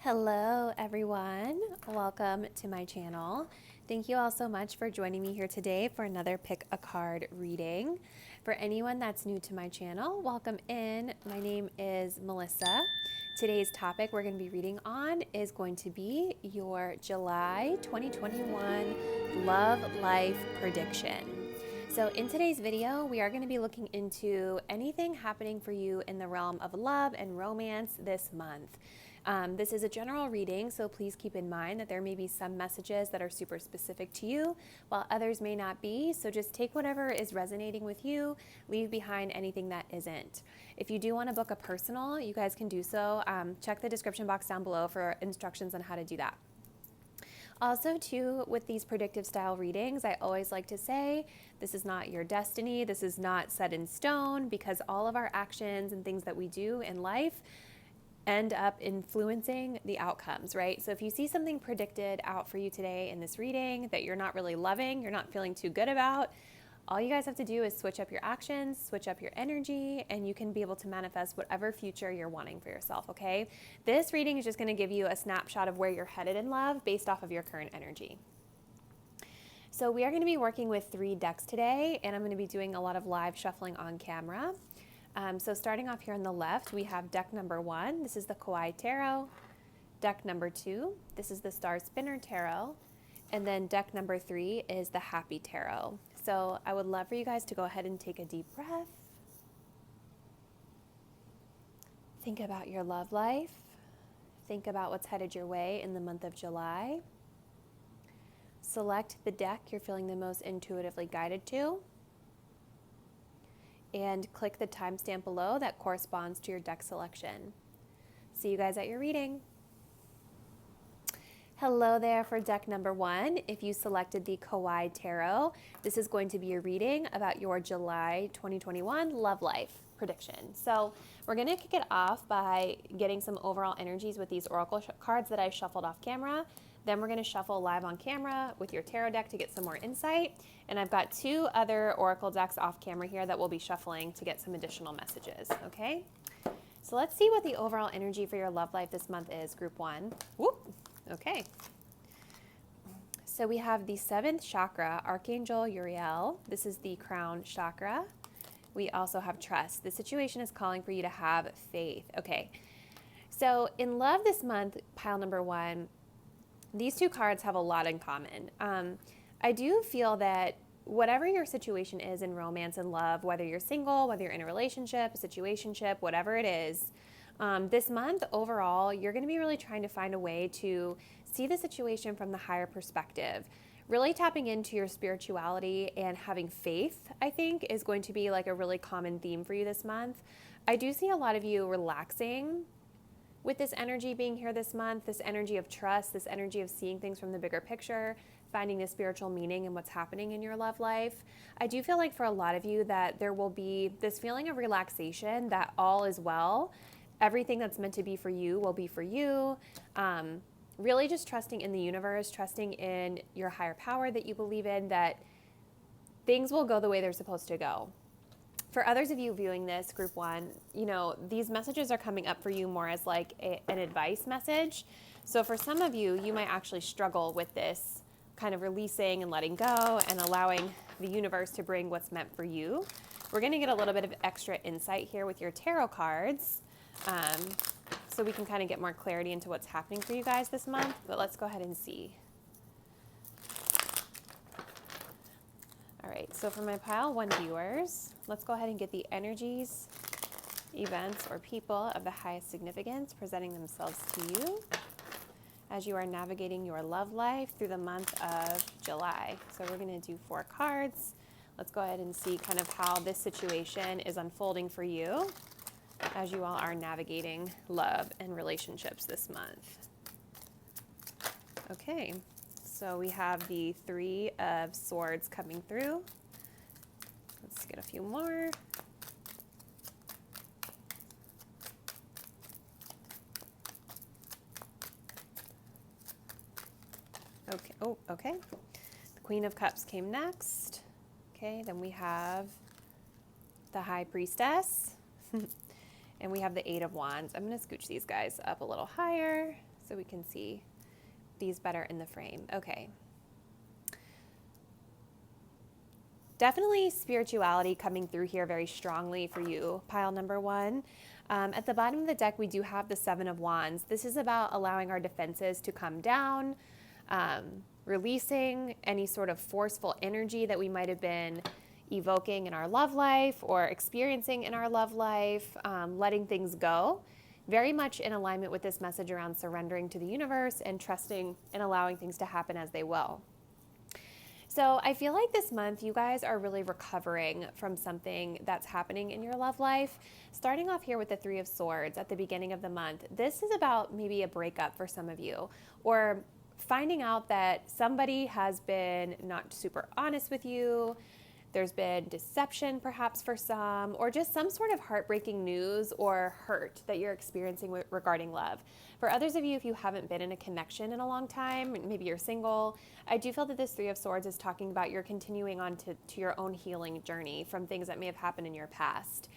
Hello everyone, welcome to my channel. Thank you all so much for joining me here today for another pick a card reading. For anyone that's new to my channel, welcome in. My name is Melissa. Today's topic we're going to be reading on is going to be your July 2021 love life prediction. So in today's video, we are going to be looking into anything happening for you in the realm of love and romance this month. This is a general reading, so please keep in mind that there may be some messages that are super specific to you, while others may not be. So just take whatever is resonating with you, leave behind anything that isn't. If you do want to book a personal, you guys can do so. Check the description box down below for instructions on how to do that. Also, too, with these predictive style readings, I always like to say this is not your destiny. This is not set in stone, because all of our actions and things that we do in life end up influencing the outcomes, right? So if you see something predicted out for you today in this reading that you're not really loving, you're not feeling too good about, all you guys have to do is switch up your actions, switch up your energy, and you can be able to manifest whatever future you're wanting for yourself, okay? This reading is just going to give you a snapshot of where you're headed in love based off of your current energy. So we are going to be working with 3 decks today, and I'm going to be doing a lot of live shuffling on camera. So starting off here on the left, we have deck number 1. This is the Kawaii Tarot. Deck number 2, this is the Starspinner Tarot. And then deck number 3 is the Happy Tarot. So I would love for you guys to go ahead and take a deep breath. Think about your love life. Think about what's headed your way in the month of July. Select the deck you're feeling the most intuitively guided to. And click the timestamp below that corresponds to your deck selection. See you guys at your reading. Hello there for deck number 1. If you selected the Kawaii Tarot, this is going to be a reading about your July 2021 love life prediction. So we're going to kick it off by getting some overall energies with these oracle cards that I shuffled off camera. Then we're going to shuffle live on camera with your tarot deck to get some more insight. And I've got 2 other oracle decks off camera here that we'll be shuffling to get some additional messages, okay? So let's see what the overall energy for your love life this month is, group 1. Whoop, okay. So we have the 7th chakra, Archangel Uriel. This is the crown chakra. We also have trust. The situation is calling for you to have faith. Okay, so in love this month, pile number 1, these 2 cards have a lot in common. I do feel that whatever your situation is in romance and love, whether you're single, whether you're in a relationship, a situationship, whatever it is, this month overall, you're going to be really trying to find a way to see the situation from the higher perspective. Really tapping into your spirituality and having faith, I think, is going to be like a really common theme for you this month. I do see a lot of you relaxing with this energy being here this month, this energy of trust, this energy of seeing things from the bigger picture, finding the spiritual meaning in what's happening in your love life. I do feel like for a lot of you that there will be this feeling of relaxation, that all is well. Everything that's meant to be for you will be for you. Really just trusting in the universe, trusting in your higher power that you believe in, that things will go the way they're supposed to go. For others of you viewing this, group 1, you know, these messages are coming up for you more as like an advice message. So for some of you, you might actually struggle with this kind of releasing and letting go and allowing the universe to bring what's meant for you. We're going to get a little bit of extra insight here with your tarot cards, so we can kind of get more clarity into what's happening for you guys this month. But let's go ahead and see. All right, so for my pile 1 viewers, let's go ahead and get the energies, events, or people of the highest significance presenting themselves to you as you are navigating your love life through the month of July. So we're going to do 4 cards. Let's go ahead and see kind of how this situation is unfolding for you as you all are navigating love and relationships this month. Okay. So we have the 3 of Swords coming through. Let's get a few more. Okay, oh, okay. The Queen of Cups came next. Okay, then we have the High Priestess. And we have the 8 of Wands. I'm going to scooch these guys up a little higher so we can see these better in the frame. Okay. Definitely spirituality coming through here very strongly for you, pile number one. At the bottom of the deck, we do have the Seven of Wands. This is about allowing our defenses to come down, releasing any sort of forceful energy that we might have been evoking in our love life or experiencing in our love life, letting things go. Very much in alignment with this message around surrendering to the universe and trusting and allowing things to happen as they will. So I feel like this month you guys are really recovering from something that's happening in your love life. Starting off here with the Three of Swords at the beginning of the month, this is about maybe a breakup for some of you, or finding out that somebody has been not super honest with you. There's been deception perhaps for some, or just some sort of heartbreaking news or hurt that you're experiencing regarding love. For others of you, if you haven't been in a connection in a long time, maybe you're single, I do feel that this Three of Swords is talking about you're continuing on to your own healing journey from things that may have happened in your past.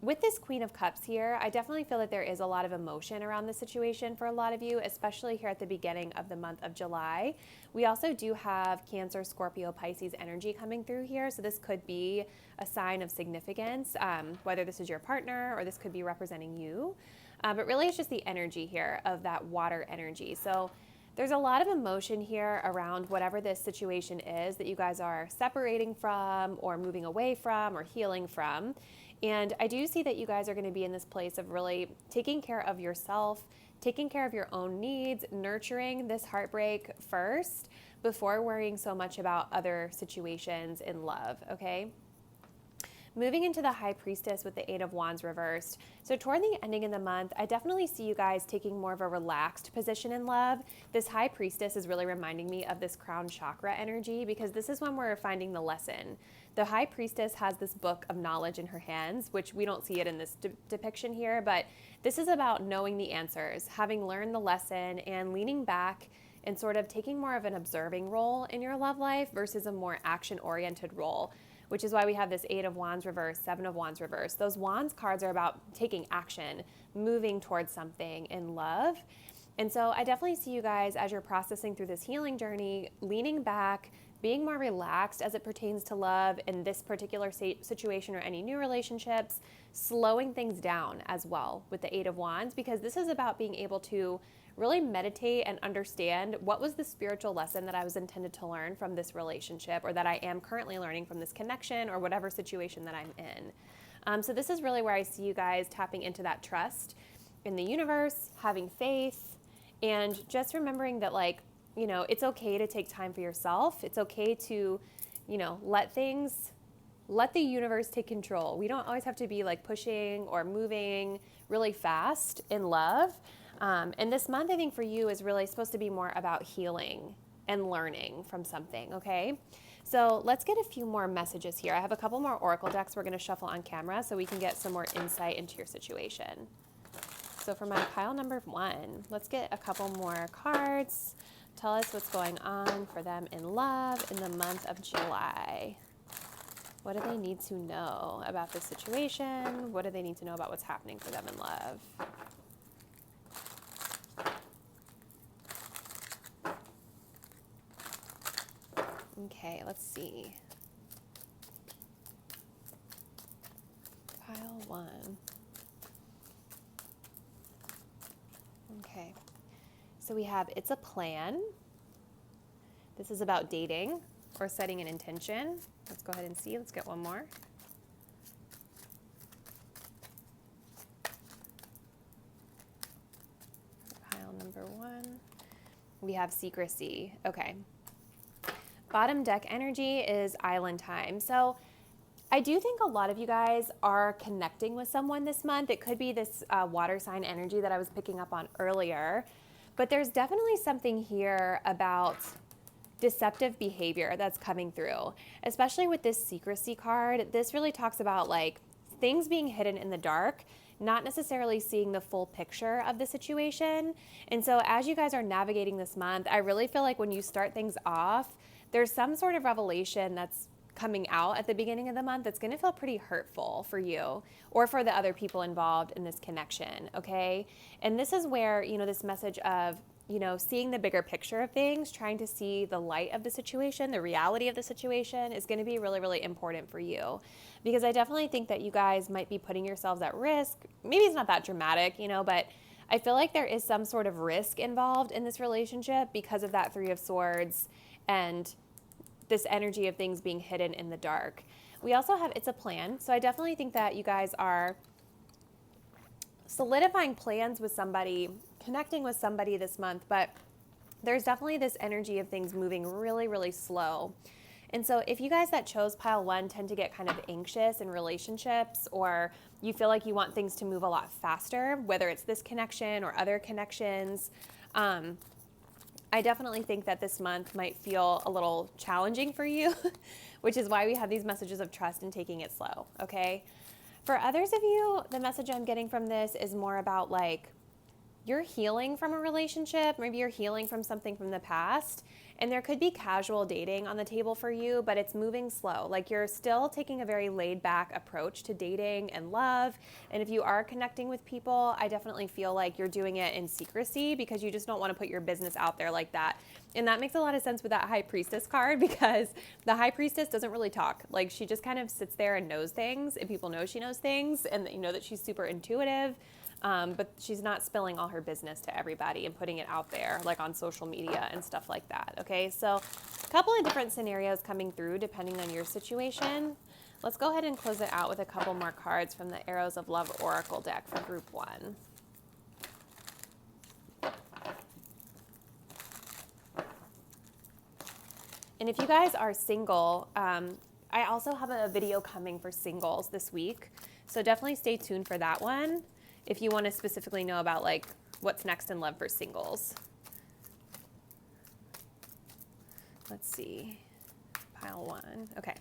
With this Queen of Cups here, I definitely feel that there is a lot of emotion around the situation for a lot of you, especially here at the beginning of the month of July. We also do have Cancer, Scorpio, Pisces energy coming through here, so this could be a sign of significance, whether this is your partner or this could be representing you. But really it's just the energy here of that water energy. So there's a lot of emotion here around whatever this situation is that you guys are separating from or moving away from or healing from. And I do see that you guys are going to be in this place of really taking care of yourself, taking care of your own needs, nurturing this heartbreak first before worrying so much about other situations in love, okay? Moving into the High Priestess with the Eight of Wands reversed. So toward the ending of the month, I definitely see you guys taking more of a relaxed position in love. This High Priestess is really reminding me of this crown chakra energy because this is when we're finding the lesson. The High Priestess has this book of knowledge in her hands, which we don't see it in this depiction here, but this is about knowing the answers, having learned the lesson and leaning back and sort of taking more of an observing role in your love life versus a more action-oriented role, which is why we have this Eight of Wands reverse, Seven of Wands reverse. Those Wands cards are about taking action, moving towards something in love. And so I definitely see you guys as you're processing through this healing journey, leaning back, being more relaxed as it pertains to love in this particular situation or any new relationships, slowing things down as well with the Eight of Wands, because this is about being able to really meditate and understand what was the spiritual lesson that I was intended to learn from this relationship or that I am currently learning from this connection or whatever situation that I'm in. So this is really where I see you guys tapping into that trust in the universe, having faith, and just remembering that, like, you know, it's okay to take time for yourself. It's okay to, you know, let the universe take control. We don't always have to be like pushing or moving really fast in love. And this month, I think for you is really supposed to be more about healing and learning from something, okay? So let's get a few more messages here. I have a couple more oracle decks we're going to shuffle on camera so we can get some more insight into your situation. So for my pile number one, let's get a couple more cards. Tell us what's going on for them in love in the month of July. What do they need to know about this situation? What do they need to know about what's happening for them in love? Okay, let's see. Pile one. Okay. So we have it's a plan. This is about dating or setting an intention. Let's go ahead and see. Let's get one more. Pile number one. We have secrecy. Okay. Bottom deck energy is island time. So I do think a lot of you guys are connecting with someone this month. It could be this water sign energy that I was picking up on earlier. But there's definitely something here about deceptive behavior that's coming through, especially with this secrecy card. This really talks about like things being hidden in the dark, not necessarily seeing the full picture of the situation. And so as you guys are navigating this month, I really feel like when you start things off, there's some sort of revelation that's coming out at the beginning of the month that's going to feel pretty hurtful for you or for the other people involved in this connection, okay? And this is where, this message of, seeing the bigger picture of things, trying to see the light of the situation, the reality of the situation is going to be really, really important for you. Because I definitely think that you guys might be putting yourselves at risk. Maybe it's not that dramatic, but I feel like there is some sort of risk involved in this relationship because of that Three of Swords and this energy of things being hidden in the dark. We also have it's a plan. So I definitely think that you guys are solidifying plans with somebody, connecting with somebody this month, but there's definitely this energy of things moving really, really slow. And so if you guys that chose pile 1 tend to get kind of anxious in relationships, or you feel like you want things to move a lot faster, whether it's this connection or other connections, I definitely think that this month might feel a little challenging for you, which is why we have these messages of trust and taking it slow, okay? For others of you, the message I'm getting from this is more about like, you're healing from a relationship, maybe you're healing from something from the past, and there could be casual dating on the table for you, but it's moving slow. Like you're still taking a very laid back approach to dating and love. And if you are connecting with people, I definitely feel like you're doing it in secrecy because you just don't want to put your business out there like that. And that makes a lot of sense with that High Priestess card because the High Priestess doesn't really talk. Like she just kind of sits there and knows things, and people know she knows things, and you know that she's super intuitive. But she's not spilling all her business to everybody and putting it out there like on social media and stuff like that, okay? So a couple of different scenarios coming through depending on your situation. Let's go ahead and close it out with a couple more cards from the Arrows of Love Oracle deck for Group 1. And if you guys are single, I also have a video coming for singles this week. So definitely stay tuned for that one if you want to specifically know about like what's next in love for singles. Let's see, pile 1. Okay,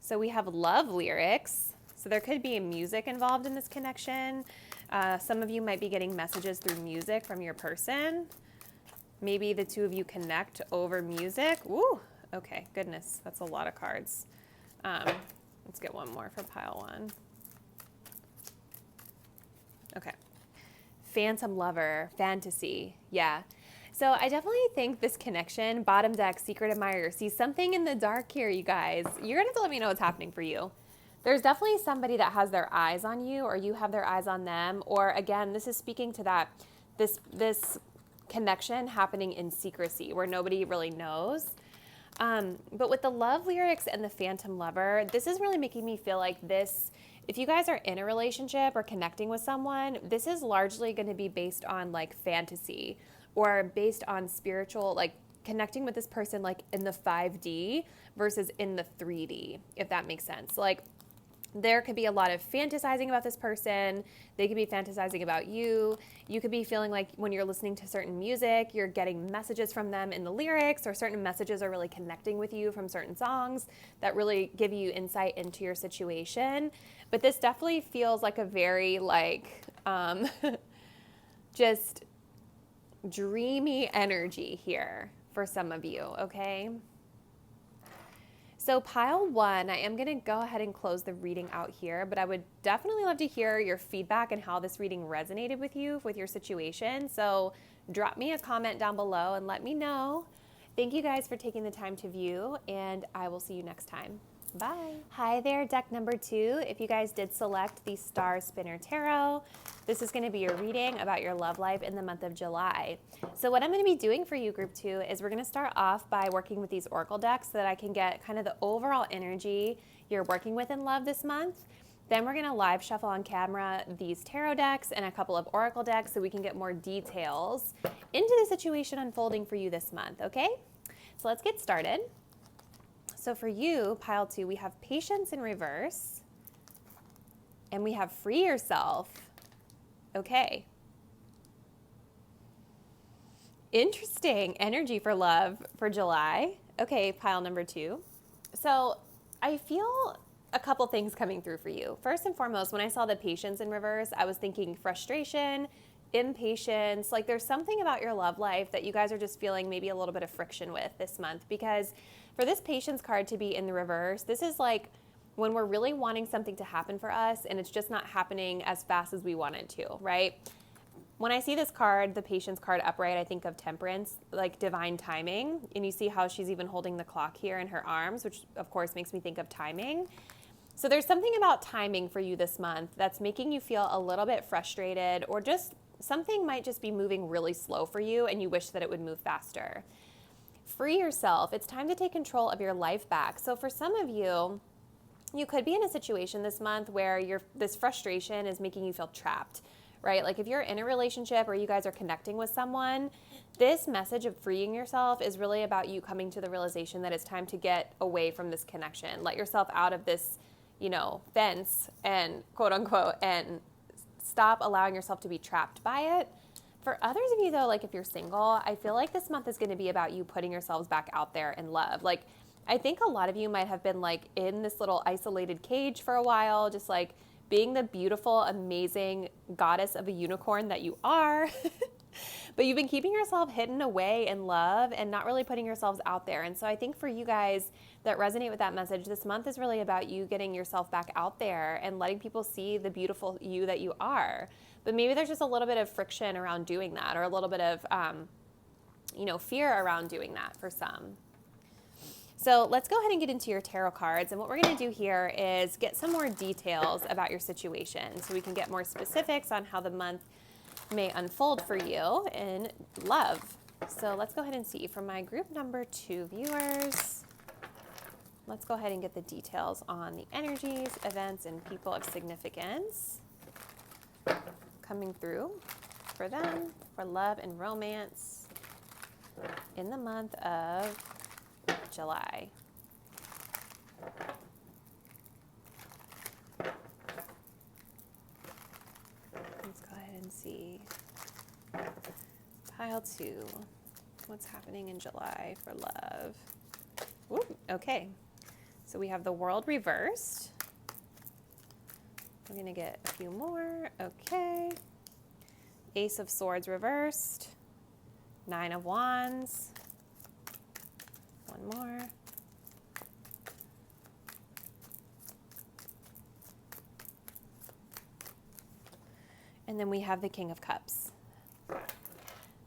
so we have love lyrics. So there could be music involved in this connection. Some of you might be getting messages through music from your person. Maybe the two of you connect over music. Ooh, okay, goodness, that's a lot of cards. Let's get one more for pile 1. Okay. Phantom lover, fantasy. Yeah. So I definitely think this connection, bottom deck, secret admirer, see something in the dark here, you guys. You're going to have to let me know what's happening for you. There's definitely somebody that has their eyes on you, or you have their eyes on them. Or again, this is speaking to that, this connection happening in secrecy where nobody really knows. But with the love lyrics and the phantom lover, this is really making me feel like this, if you guys are in a relationship or connecting with someone, this is largely going to be based on like fantasy or based on spiritual, like connecting with this person like in the 5D versus in the 3D, if that makes sense. Like there could be a lot of fantasizing about this person. They could be fantasizing about you. You could be feeling like when you're listening to certain music, you're getting messages from them in the lyrics, or certain messages are really connecting with you from certain songs that really give you insight into your situation. But this definitely feels like a very like just dreamy energy here for some of you, okay? So pile 1, I am going to go ahead and close the reading out here, but I would definitely love to hear your feedback and how this reading resonated with you, with your situation. So drop me a comment down below and let me know. Thank you guys for taking the time to view, and I will see you next time. Bye. Hi there, deck number 2. If you guys did select the Starspinner Tarot, this is going to be your reading about your love life in the month of July. So what I'm going to be doing for you, Group 2, is we're going to start off by working with these oracle decks so that I can get kind of the overall energy you're working with in love this month. Then we're going to live shuffle on camera these tarot decks and a couple of oracle decks so we can get more details into the situation unfolding for you this month, okay? So let's get started. So for you, pile 2, we have patience in reverse, and we have free yourself. Okay. Interesting energy for love for July. Okay, pile number 2. So I feel a couple things coming through for you. First and foremost, when I saw the patience in reverse, I was thinking frustration, impatience. Like there's something about your love life that you guys are just feeling maybe a little bit of friction with this month, because for this patience card to be in the reverse, this is like when we're really wanting something to happen for us and it's just not happening as fast as we want it to, right? When I see this card, the patience card upright, I think of temperance, like divine timing. And you see how she's even holding the clock here in her arms, which of course makes me think of timing. So there's something about timing for you this month that's making you feel a little bit frustrated, or just something might just be moving really slow for you and you wish that it would move faster. Free yourself. It's time to take control of your life back. So for some of you, you could be in a situation this month where this frustration is making you feel trapped, right? Like if you're in a relationship or you guys are connecting with someone, this message of freeing yourself is really about you coming to the realization that it's time to get away from this connection. Let yourself out of this, fence and quote unquote, and stop allowing yourself to be trapped by it. For others of you though, like if you're single, I feel like this month is going to be about you putting yourselves back out there in love. Like I think a lot of you might have been like in this little isolated cage for a while, just like being the beautiful, amazing goddess of a unicorn that you are. But you've been keeping yourself hidden away in love and not really putting yourselves out there. And so I think for you guys that resonate with that message, this month is really about you getting yourself back out there and letting people see the beautiful you that you are. But maybe there's just a little bit of friction around doing that, or a little bit of, fear around doing that for some. So let's go ahead and get into your tarot cards. And what we're going to do here is get some more details about your situation so we can get more specifics on how the month may unfold for you in love. So let's go ahead and see from my group number 2 viewers. Let's go ahead and get the details on the energies, events, and people of significance coming through for them, for love and romance in the month of July. Let's go ahead and see. Pile 2. What's happening in July for love? Ooh, okay. So we have the World reversed. We're going to get a few more. Okay. Ace of Swords reversed. 9 of Wands. One more. And then we have the King of Cups.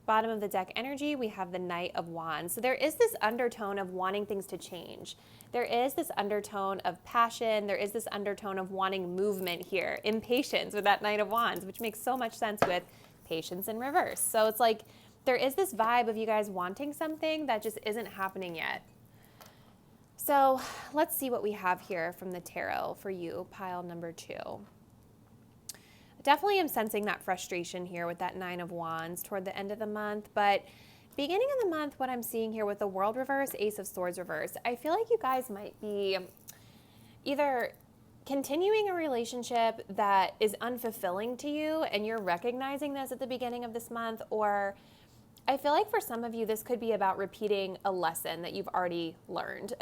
Bottom of the deck energy, we have the Knight of Wands. So there is this undertone of wanting things to change. There is this undertone of passion. There is this undertone of wanting movement here. Impatience with that Knight of Wands, which makes so much sense with patience in reverse. So it's like there is this vibe of you guys wanting something that just isn't happening yet. So let's see what we have here from the tarot for you, pile number 2. Definitely am sensing that frustration here with that 9 of Wands toward the end of the month, but beginning of the month, what I'm seeing here with the World reverse, Ace of Swords reverse, I feel like you guys might be either continuing a relationship that is unfulfilling to you and you're recognizing this at the beginning of this month, or I feel like for some of you, this could be about repeating a lesson that you've already learned.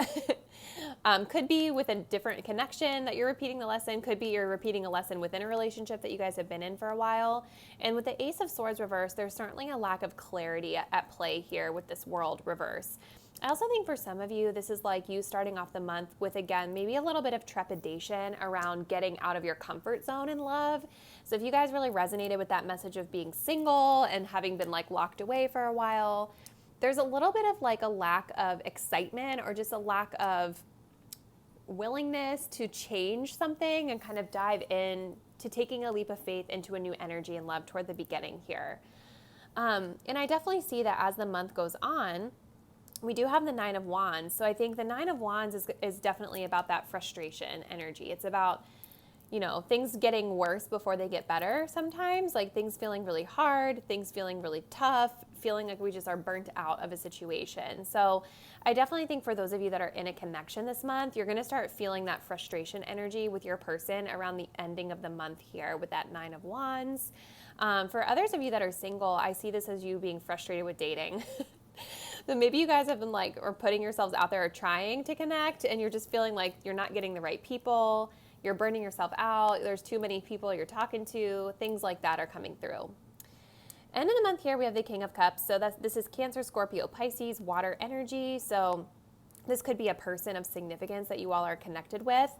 Could be with a different connection that you're repeating the lesson. Could be you're repeating a lesson within a relationship that you guys have been in for a while. And with the Ace of Swords reverse, there's certainly a lack of clarity at play here with this World reverse. I also think for some of you, this is like you starting off the month with, again, maybe a little bit of trepidation around getting out of your comfort zone in love. So if you guys really resonated with that message of being single and having been like locked away for a while, there's a little bit of like a lack of excitement or just a lack of willingness to change something and kind of dive in to taking a leap of faith into a new energy and love toward the beginning here. And I definitely see that as the month goes on, we do have the 9 of Wands. So I think the 9 of Wands is definitely about that frustration energy. It's about, things getting worse before they get better sometimes, like things feeling really hard, things feeling really tough, feeling like we just are burnt out of a situation. So I definitely think for those of you that are in a connection this month, you're going to start feeling that frustration energy with your person around the ending of the month here with that 9 of Wands. For others of you that are single, I see this as you being frustrated with dating. So maybe you guys have been or putting yourselves out there or trying to connect, and you're just feeling like you're not getting the right people, you're burning yourself out, there's too many people you're talking to, things like that are coming through. End of the month here, we have the King of Cups. So this is Cancer, Scorpio, Pisces, water energy. So this could be a person of significance that you all are connected with.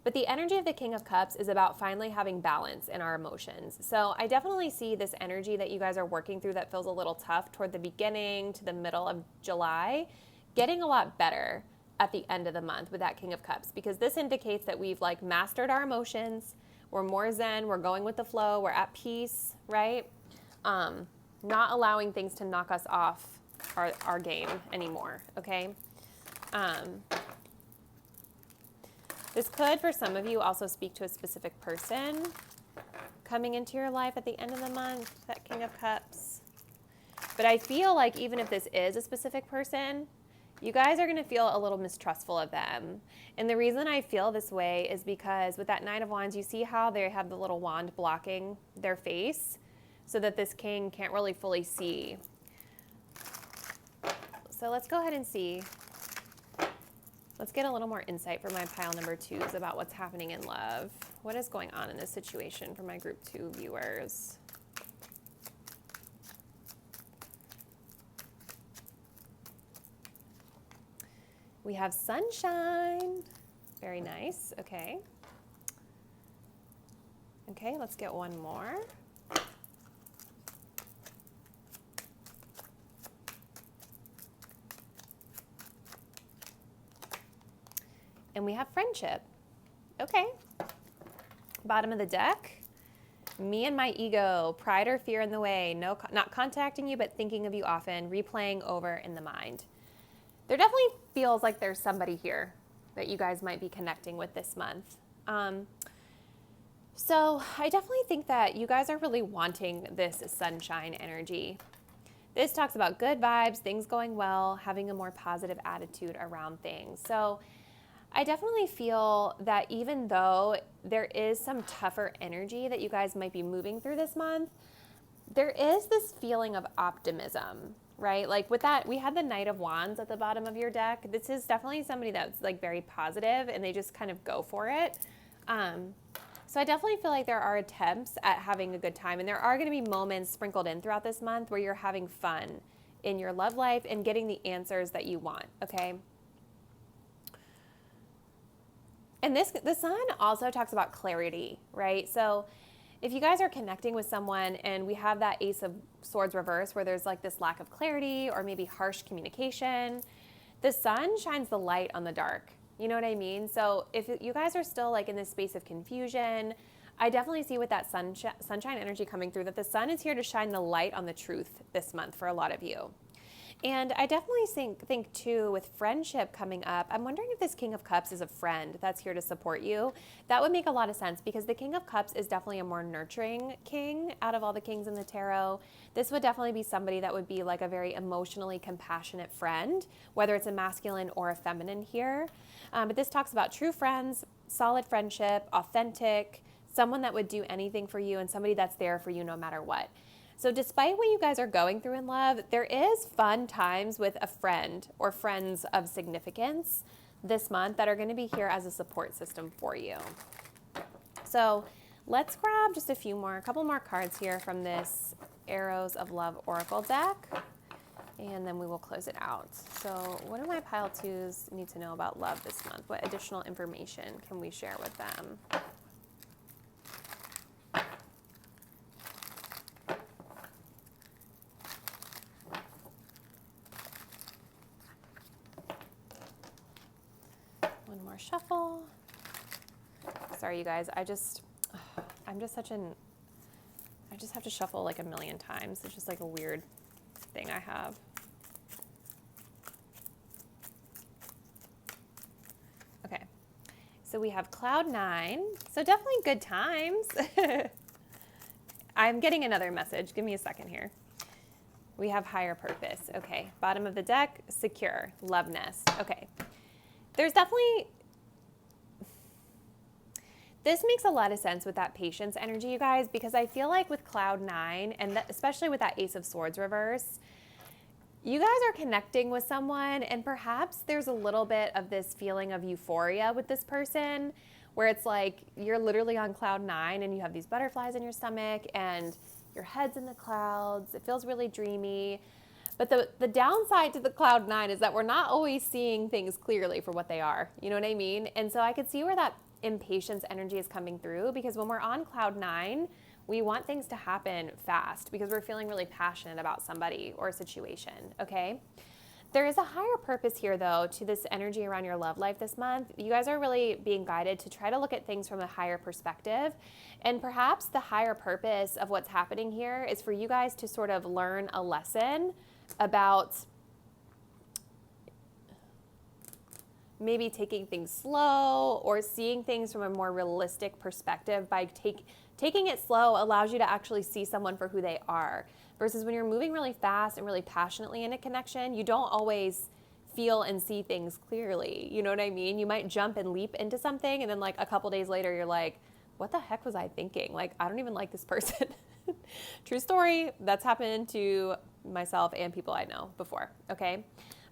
But the energy of the King of Cups is about finally having balance in our emotions. So I definitely see this energy that you guys are working through that feels a little tough toward the beginning to the middle of July, getting a lot better at the end of the month with that King of Cups, because this indicates that we've like mastered our emotions. We're more zen. We're going with the flow. We're at peace, right? Not allowing things to knock us off our game anymore, okay? This could, for some of you, also speak to a specific person coming into your life at the end of the month, that King of Cups. But I feel like even if this is a specific person, you guys are going to feel a little mistrustful of them. And the reason I feel this way is because with that Nine of Wands, you see how they have the little wand blocking their face so that this king can't really fully see. So let's go ahead and see. Let's get a little more insight from my pile number 2s about what's happening in love. What is going on in this situation for my group 2 viewers? We have sunshine. Very nice. Okay. Okay, let's get one more. And we have friendship. Okay. Bottom of the deck. Me and my ego, pride or fear in the way, not contacting you, but thinking of you often, replaying over in the mind. There definitely feels like there's somebody here that you guys might be connecting with this month. So I definitely think that you guys are really wanting this sunshine energy. This talks about good vibes, things going well, having a more positive attitude around things. So I definitely feel that even though there is some tougher energy that you guys might be moving through this month, there is this feeling of optimism, right? Like with that, we had the Knight of Wands at the bottom of your deck. This is definitely somebody that's like very positive and they just kind of go for it. So I definitely feel like there are attempts at having a good time, and there are going to be moments sprinkled in throughout this month where you're having fun in your love life and getting the answers that you want, okay? And the sun also talks about clarity, right? So if you guys are connecting with someone and we have that Ace of Swords reverse where there's like this lack of clarity or maybe harsh communication, the sun shines the light on the dark. You know what I mean? So if you guys are still like in this space of confusion, I definitely see with that sunshine energy coming through that the sun is here to shine the light on the truth this month for a lot of you. And I definitely think too, with friendship coming up, I'm wondering if this King of Cups is a friend that's here to support you. That would make a lot of sense because the King of Cups is definitely a more nurturing king out of all the kings in the tarot. This would definitely be somebody that would be like a very emotionally compassionate friend, whether it's a masculine or a feminine here. But this talks about true friends, solid friendship, authentic, someone that would do anything for you and somebody that's there for you no matter what. So despite what you guys are going through in love, there is fun times with a friend or friends of significance this month that are going to be here as a support system for you. So let's grab just a couple more cards here from this Arrows of Love Oracle deck, and then we will close it out. So what do my pile 2s need to know about love this month? What additional information can we share with them? Shuffle. Sorry, you guys. I just have to shuffle like a million times. It's just like a weird thing I have. Okay. So we have Cloud 9. So definitely good times. I'm getting another message. Give me a second here. We have Higher Purpose. Okay. Bottom of the deck, Secure, Love Nest. Okay. There's definitely... This makes a lot of sense with that patience energy, you guys, because I feel like with Cloud 9, and especially with that Ace of Swords reverse, you guys are connecting with someone, and perhaps there's a little bit of this feeling of euphoria with this person, where it's like you're literally on Cloud 9 and you have these butterflies in your stomach, and your head's in the clouds. It feels really dreamy. But the downside to the cloud nine is that we're not always seeing things clearly for what they are. You know what I mean? And so I could see where that impatience energy is coming through, because when we're on cloud nine, we want things to happen fast because we're feeling really passionate about somebody or a situation, okay? There is a higher purpose here, though, to this energy around your love life this month. You guys are really being guided to try to look at things from a higher perspective. And perhaps the higher purpose of what's happening here is for you guys to sort of learn a lesson about maybe taking things slow or seeing things from a more realistic perspective. By taking it slow allows you to actually see someone for who they are. Versus when you're moving really fast and really passionately in a connection, you don't always feel and see things clearly. You know what I mean? You might jump and leap into something, and then like a couple days later, you're like, what the heck was I thinking? Like, I don't even like this person. True story. That's happened to myself and people I know before, okay?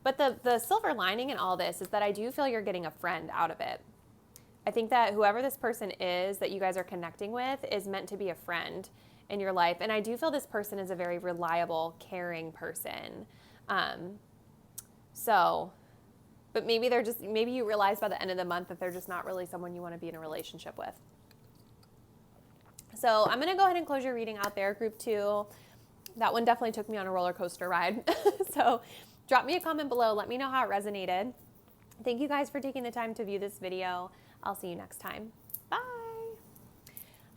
But the silver lining in all this is that I do feel you're getting a friend out of it. I think that whoever this person is that you guys are connecting with is meant to be a friend in your life. And I do feel this person is a very reliable, caring person. But maybe you realize by the end of the month that they're just not really someone you want to be in a relationship with. So I'm going to go ahead and close your reading out there, group 2. That one definitely took me on a roller coaster ride. So drop me a comment below. Let me know how it resonated. Thank you guys for taking the time to view this video. I'll see you next time. Bye.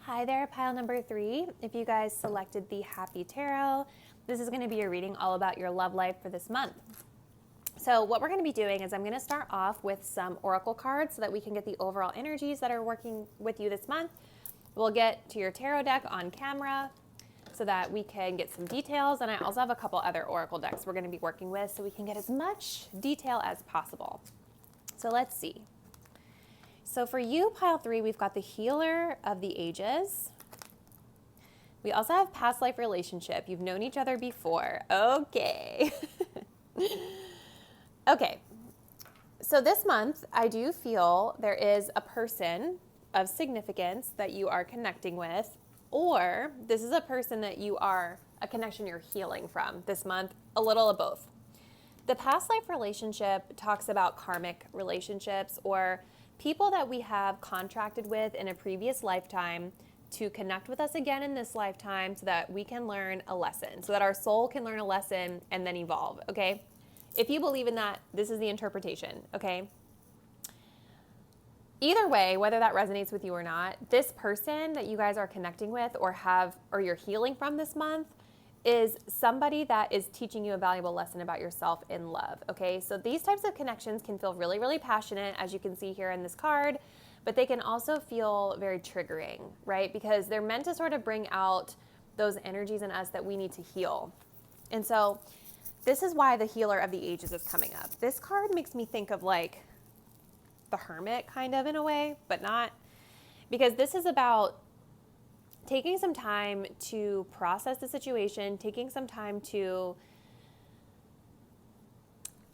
Hi there, pile number 3. If you guys selected the Happy Tarot, this is going to be your reading all about your love life for this month. So what we're going to be doing is I'm going to start off with some oracle cards so that we can get the overall energies that are working with you this month. We'll get to your tarot deck on camera so that we can get some details. And I also have a couple other oracle decks we're going to be working with so we can get as much detail as possible. So let's see. So for you, pile 3, we've got the Healer of the Ages. We also have past life relationship. You've known each other before. Okay. Okay. So this month, I do feel there is a person of significance that you are connecting with, or this is a person that you are a connection you're healing from this month, a little of both. The past life relationship talks about karmic relationships or people that we have contracted with in a previous lifetime to connect with us again in this lifetime so that we can learn a lesson, so that our soul can learn a lesson and then evolve, okay? If you believe in that, this is the interpretation, okay? Either way, whether that resonates with you or not, this person that you guys are connecting with or you're healing from this month is somebody that is teaching you a valuable lesson about yourself in love, okay? So these types of connections can feel really, really passionate, as you can see here in this card, but they can also feel very triggering, right? Because they're meant to sort of bring out those energies in us that we need to heal. And so this is why the Healer of the Ages is coming up. This card makes me think of like the Hermit kind of in a way, but not, because this is about taking some time to process the situation, taking some time to,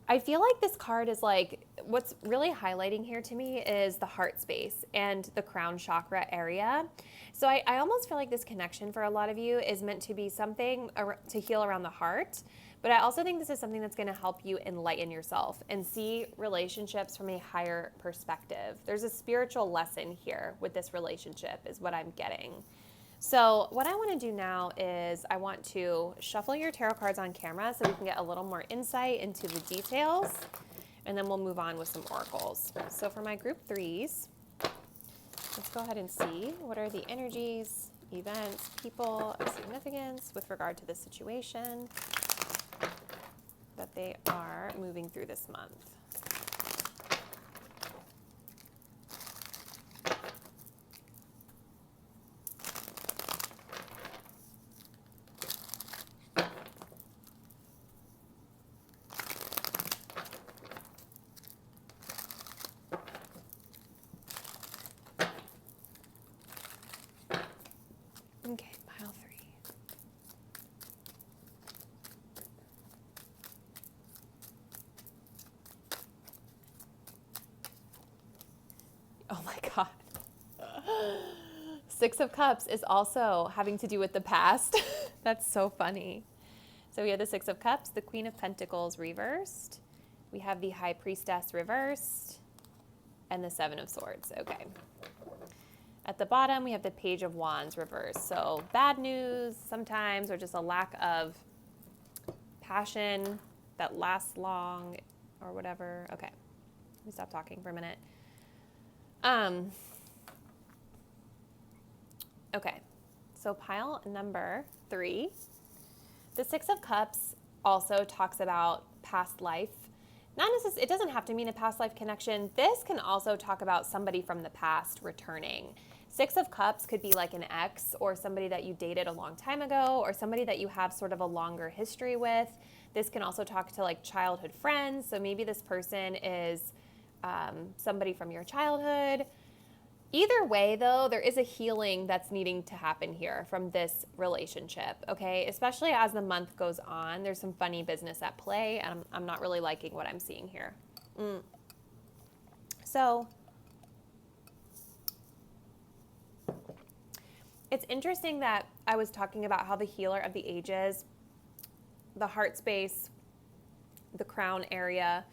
I feel like this card is like, what's really highlighting here to me is the heart space and the crown chakra area. So I almost feel like this connection for a lot of you is meant to be something to heal around the heart. But I also think this is something that's going to help you enlighten yourself and see relationships from a higher perspective. There's a spiritual lesson here with this relationship is what I'm getting. So what I want to do now is I want to shuffle your tarot cards on camera so we can get a little more insight into the details, and then we'll move on with some oracles. So for my group 3s, let's go ahead and see what are the energies, events, people of significance with regard to the situation that they are moving through this month. Okay, pile 3. Oh my God. 6 of Cups is also having to do with the past. That's so funny. So we have the Six of Cups, the Queen of Pentacles reversed. We have the High Priestess reversed and the Seven of Swords. Okay. At the bottom, we have the Page of Wands reversed. So bad news sometimes, or just a lack of passion that lasts long or whatever. Okay. Let me stop talking for a minute. Okay. So pile number 3. The Six of Cups also talks about past life. Not necessarily, it doesn't have to mean a past life connection. This can also talk about somebody from the past returning. Six of Cups could be like an ex or somebody that you dated a long time ago or somebody that you have sort of a longer history with. This can also talk to like childhood friends. So maybe this person is somebody from your childhood. Either way, though, there is a healing that's needing to happen here from this relationship, okay? Especially as the month goes on, there's some funny business at play, and I'm not really liking what I'm seeing here. So it's interesting that I was talking about how the healer of the ages, the heart space, the crown area,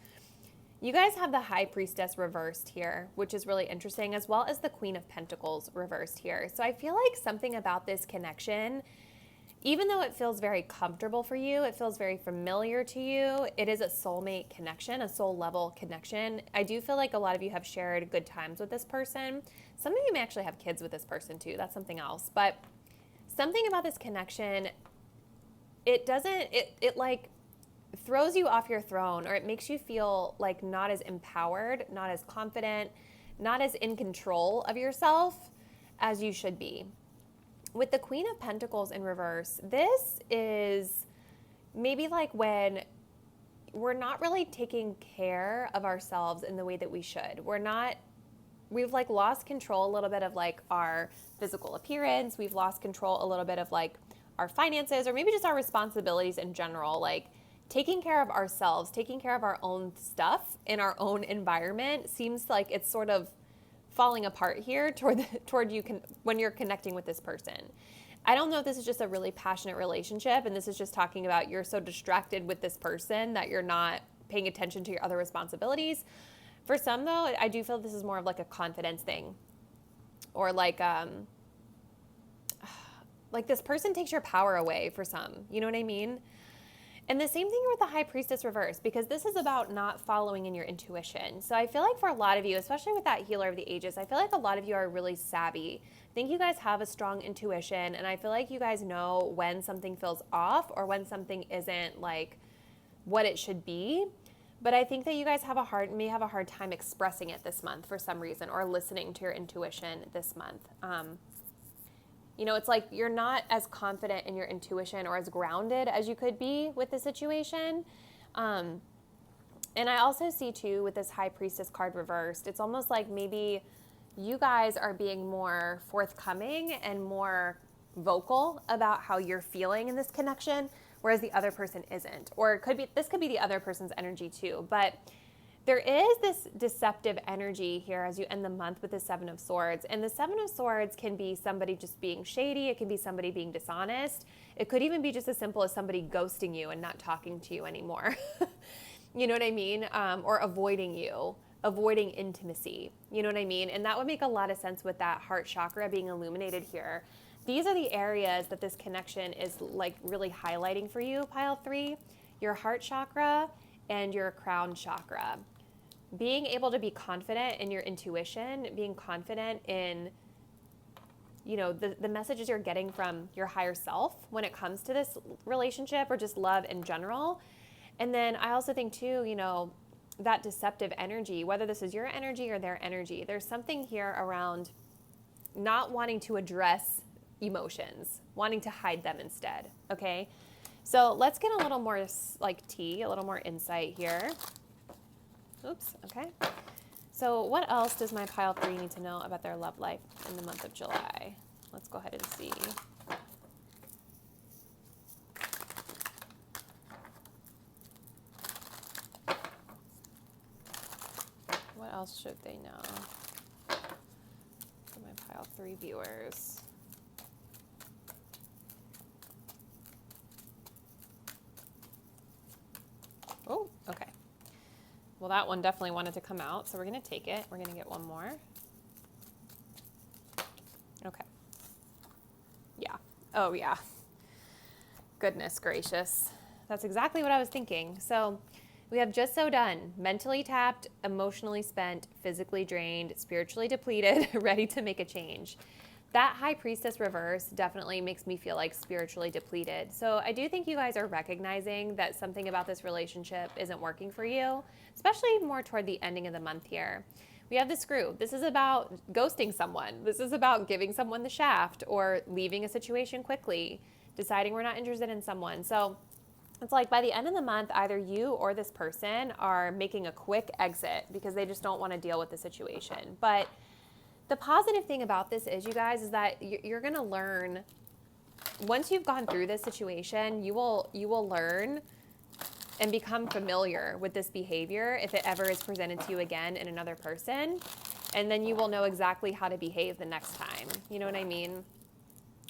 you guys have the High Priestess reversed here, which is really interesting, as well as the Queen of Pentacles reversed here. So I feel like something about this connection, even though it feels very comfortable for you, it feels very familiar to you, it is a soulmate connection, a soul level connection. I do feel like a lot of you have shared good times with this person. Some of you may actually have kids with this person too. That's something else. But something about this connection, it like throws you off your throne, or it makes you feel like not as empowered, not as confident, not as in control of yourself as you should be. With the Queen of Pentacles in reverse, this is maybe like when we're not really taking care of ourselves in the way that we should. We've like lost control a little bit of like our physical appearance. We've lost control a little bit of like our finances, or maybe just our responsibilities in general. Like taking care of ourselves, taking care of our own stuff in our own environment seems like it's sort of falling apart here toward you when you're connecting with this person. I don't know if this is just a really passionate relationship and this is just talking about you're so distracted with this person that you're not paying attention to your other responsibilities. For some though, I do feel this is more of like a confidence thing, or like this person takes your power away for some, you know what I mean? And the same thing with the High Priestess reverse, because this is about not following in your intuition. So I feel like for a lot of you, especially with that healer of the ages, I feel like a lot of you are really savvy. I think you guys have a strong intuition, and I feel like you guys know when something feels off or when something isn't like what it should be. But I think that you guys may have a hard time expressing it this month for some reason, or listening to your intuition this month. You know, it's like you're not as confident in your intuition or as grounded as you could be with the situation. And I also see too with this High Priestess card reversed, it's almost like maybe you guys are being more forthcoming and more vocal about how you're feeling in this connection, whereas the other person isn't. Or this could be the other person's energy too. But there is this deceptive energy here as you end the month with the Seven of Swords. And the Seven of Swords can be somebody just being shady. It can be somebody being dishonest. It could even be just as simple as somebody ghosting you and not talking to you anymore. You know what I mean? Or avoiding you, avoiding intimacy. You know what I mean? And that would make a lot of sense with that heart chakra being illuminated here. These are the areas that this connection is like really highlighting for you, pile 3, your heart chakra and your crown chakra. Being able to be confident in your intuition, being confident in, you know, the messages you're getting from your higher self when it comes to this relationship or just love in general. And then I also think too, you know, that deceptive energy, whether this is your energy or their energy, there's something here around not wanting to address emotions, wanting to hide them instead, okay? So let's get a little more like tea, a little more insight here. Oops, okay. So what else does my pile 3 need to know about their love life in the month of July? Let's go ahead and see. What else should they know for my pile 3 viewers? Well, that one definitely wanted to come out, so we're going to take it. We're going to get one more. Okay. Yeah. Oh, yeah. Goodness gracious. That's exactly what I was thinking. So we have just so done. Mentally tapped, emotionally spent, physically drained, spiritually depleted, ready to make a change. That High Priestess reverse definitely makes me feel like spiritually depleted. So I do think you guys are recognizing that something about this relationship isn't working for you, especially more toward the ending of the month here. We have the Screw. This is about ghosting someone. This is about giving someone the shaft or leaving a situation quickly, deciding we're not interested in someone. So it's like by the end of the month, either you or this person are making a quick exit because they just don't want to deal with the situation. But the positive thing about this is, you guys, is that you're going to learn, once you've gone through this situation, you will learn and become familiar with this behavior if it ever is presented to you again in another person. And then you will know exactly how to behave the next time. You know what I mean?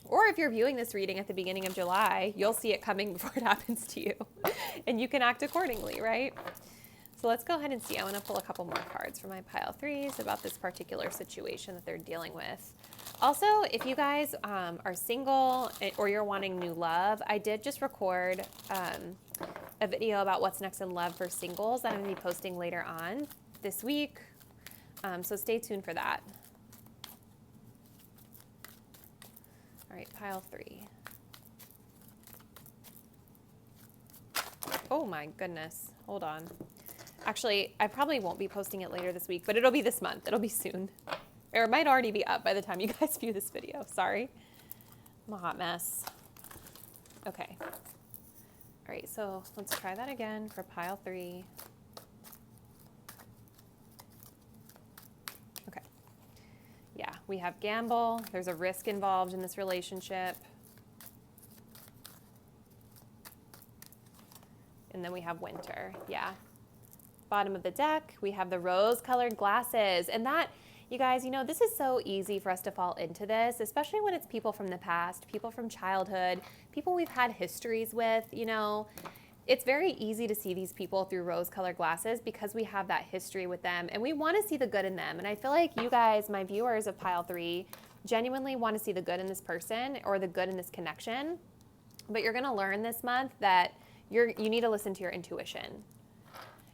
Or if you're viewing this reading at the beginning of July, you'll see it coming before it happens to you. And you can act accordingly, right? So let's go ahead and see. I want to pull a couple more cards for my pile threes about this particular situation that they're dealing with. Also, if you guys are single or you're wanting new love, I did just record a video about what's next in love for singles that I'm going to be posting later on this week. So stay tuned for that. All right, pile three. Oh my goodness. Hold on. Actually, I probably won't be posting it later this week, but it'll be this month. It'll be soon. Or it might already be up by the time you guys view this video. Sorry. I'm a hot mess. Okay. All right, so let's try that again for pile three. Okay. Yeah, we have gamble. There's a risk involved in this relationship. And then we have winter. Yeah. Bottom of the deck, we have the rose-colored glasses. And that, you guys, you know, this is so easy for us to fall into this, especially when it's people from the past, people from childhood, people we've had histories with, you know. It's very easy to see these people through rose-colored glasses because we have that history with them and we want to see the good in them. And I feel like you guys, my viewers of pile three, genuinely want to see the good in this person or the good in this connection. But you're going to learn this month that you need to listen to your intuition.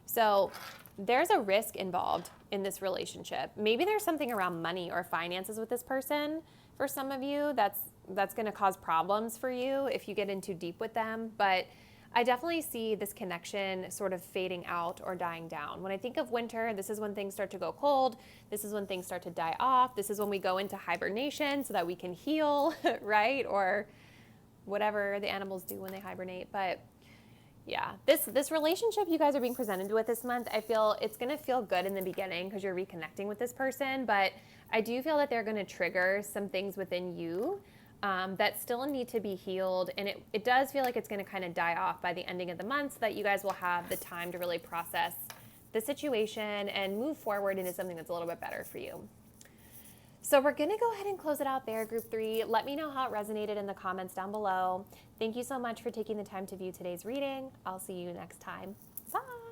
So there's a risk involved in this relationship. Maybe there's something around money or finances with this person. For some of you, that's going to cause problems for you if you get in too deep with them. But I definitely see this connection sort of fading out or dying down. When I think of winter, this is when things start to go cold. This is when things start to die off. This is when we go into hibernation so that we can heal, right? Or whatever the animals do when they hibernate. But yeah, this relationship you guys are being presented with this month, I feel it's going to feel good in the beginning because you're reconnecting with this person, but I do feel that they're going to trigger some things within you that still need to be healed, and it does feel like it's going to kind of die off by the ending of the month so that you guys will have the time to really process the situation and move forward into something that's a little bit better for you. So we're going to go ahead and close it out there, group three. Let me know how it resonated in the comments down below. Thank you so much for taking the time to view today's reading. I'll see you next time. Bye.